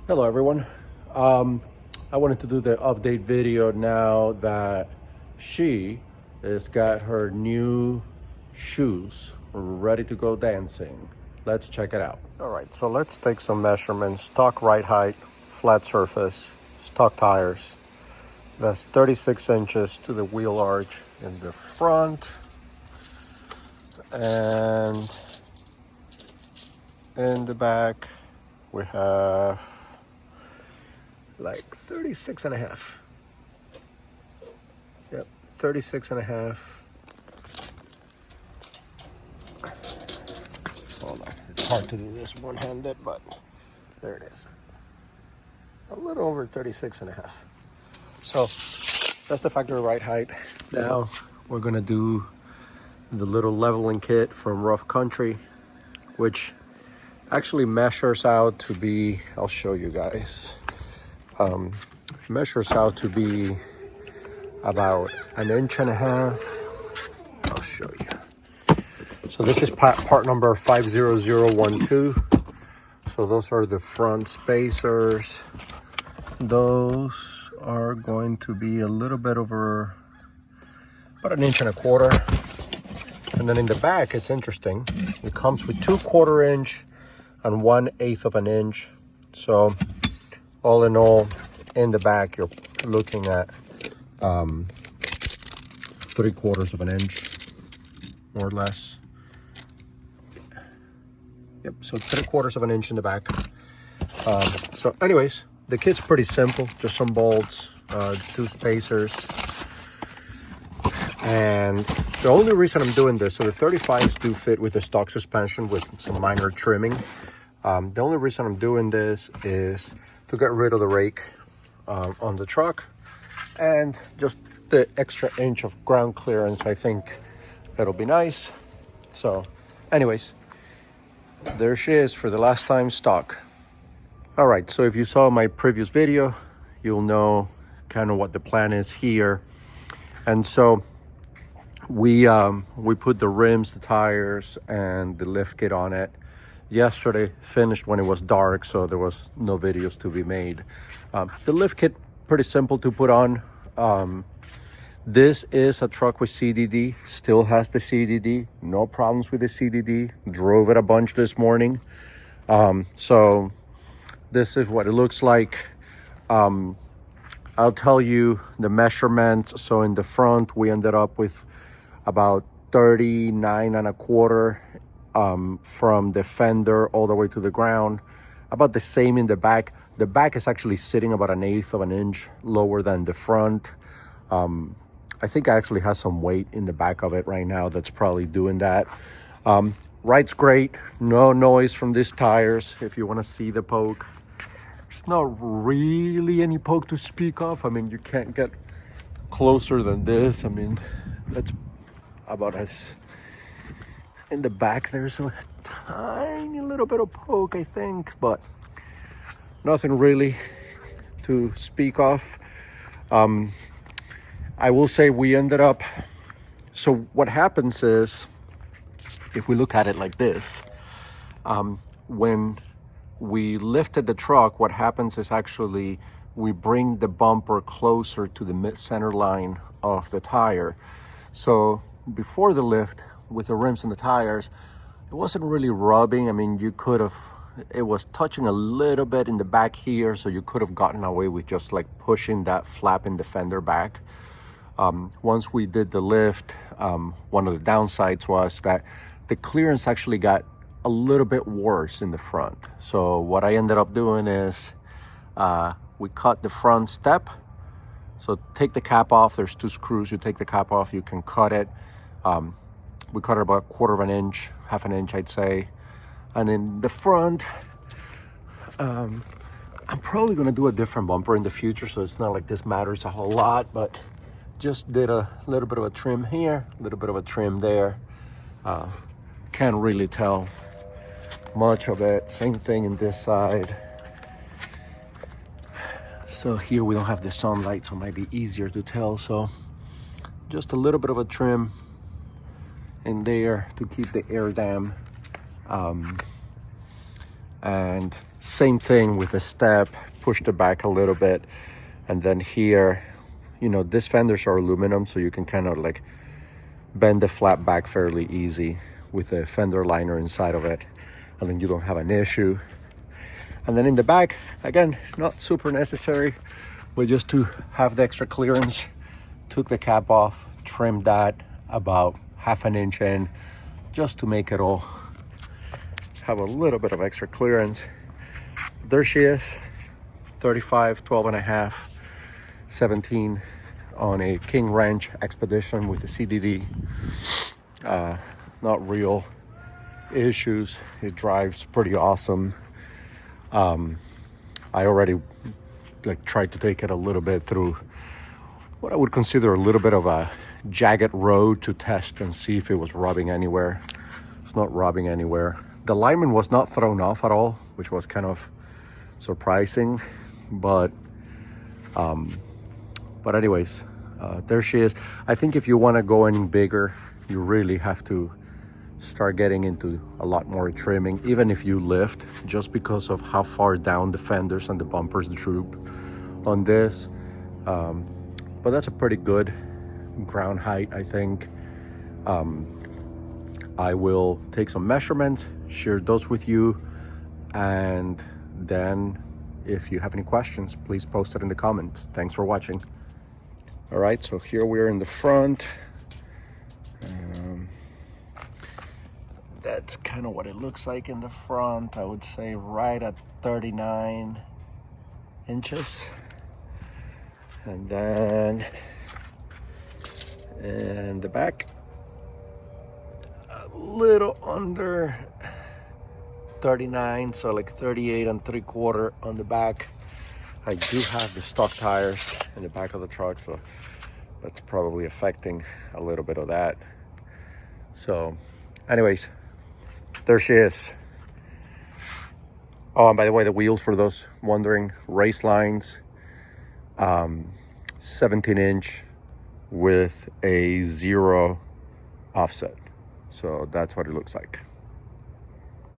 Hello everyone. I wanted to do the update video now that she has got her new shoes ready to go dancing. Let's check it out. All right, so let's take some measurements. Stock ride height, flat surface, stock tires. That's 36 inches to the wheel arch in the front. And in the back, we have like 36 and a half. Yep, 36 and a half. Hold on, it's hard to do this one-handed, but there it is. A little over 36 and a half. So that's the factory ride height. Now we're gonna do the little leveling kit from Rough Country, which actually measures out to be, I'll show you guys. Measures out to be about 1.5 inches. I'll show you. So this is part number 50012. So those are the front spacers. Those are going to be a little bit over about 1.25 inches. And then in the back, it's interesting. It comes with 2/4 inch and 1/8 of an inch. So all in all, in the back, you're looking at 3/4 of an inch, more or less. Yep, so 3/4 of an inch in the back. So anyways, the kit's pretty simple. Just some bolts, 2 spacers. And the only reason I'm doing this, so the 35s do fit with the stock suspension with some minor trimming. The only reason I'm doing this is to get rid of the rake on the truck, and just the extra inch of ground clearance. I think it'll be nice. So anyways, there she is for the last time stock. All right, so if you saw my previous video, you'll know kind of what the plan is here. And so we put the rims, the tires, and the lift kit on it yesterday. Finished when it was dark, so there was no videos to be made. The lift kit, pretty simple to put on. This is a truck with CDD, still has the CDD, no problems with the CDD. Drove it a bunch this morning. So this is what it looks like. I'll tell you the measurements. So in the front, we ended up with about 39.25 from the fender all the way to the ground. About the same in the back. The back is actually sitting about 1/8 of an inch lower than the front. I think I actually have some weight in the back of it right now that's probably doing that. Ride's great. No noise from these tires. If you want to see the poke, there's not really any poke to speak of. I mean, you can't get closer than this. I mean, that's about as... In the back, there's a tiny little bit of poke, I think, but nothing really to speak of. I will say we ended up... So what happens is, if we look at it like this, when we lifted the truck, what happens is actually we bring the bumper closer to the mid-center line of the tire. So before the lift, with the rims and the tires, it wasn't really rubbing. I mean, you could have, it was touching a little bit in the back here, so you could have gotten away with just like pushing that flap in the fender back. Once we did the lift, one of the downsides was that the clearance actually got a little bit worse in the front. So what I ended up doing is we cut the front step. So take the cap off. There's 2 screws. You take the cap off, you can cut it. We cut it about 1/4 inch, 1/2 inch, I'd say. And in the front, I'm probably gonna do a different bumper in the future, so it's not like this matters a whole lot, but just did a little bit of a trim here, a little bit of a trim there. Can't really tell much of it. Same thing in this side. So here we don't have the sunlight, so it might be easier to tell. So just a little bit of a trim in there to keep the air dam. And Same thing with the step, pushed it back a little bit. And then here, you know, these fenders are aluminum, so you can kind of like bend the flap back fairly easy with a fender liner inside of it, and then you don't have an issue. And then in the back, again, not super necessary, but just to have the extra clearance, took the cap off, trimmed that about 1/2 inch in, just to make it all have a little bit of extra clearance. There she is, 35, 12.5, 17 on a King Ranch Expedition with a CDD. Not real issues. It drives pretty awesome. I already like tried to take it a little bit through what I would consider a little bit of a jagged road to test and see if it was rubbing anywhere. It's not rubbing anywhere. The alignment was not thrown off at all, which was kind of surprising, but anyways, there she is. I think if you want to go any bigger, you really have to start getting into a lot more trimming, even if you lift, just because of how far down the fenders and the bumpers droop on this. But that's a pretty good ground height, I think. I will take some measurements, share those with you, and then if you have any questions, please post it in the comments. Thanks for watching. All right, so here we are in the front. That's kind of what it looks like in the front. I would say right at 39 inches. And then in the back, a little under 39, so like 38 3/4 on the back. I do have the stock tires in the back of the truck, so that's probably affecting a little bit of that. So anyways, there she is. Oh, and by the way, the wheels, for those wondering, Racelines, 17 inch with a 0 offset. So that's what it looks like.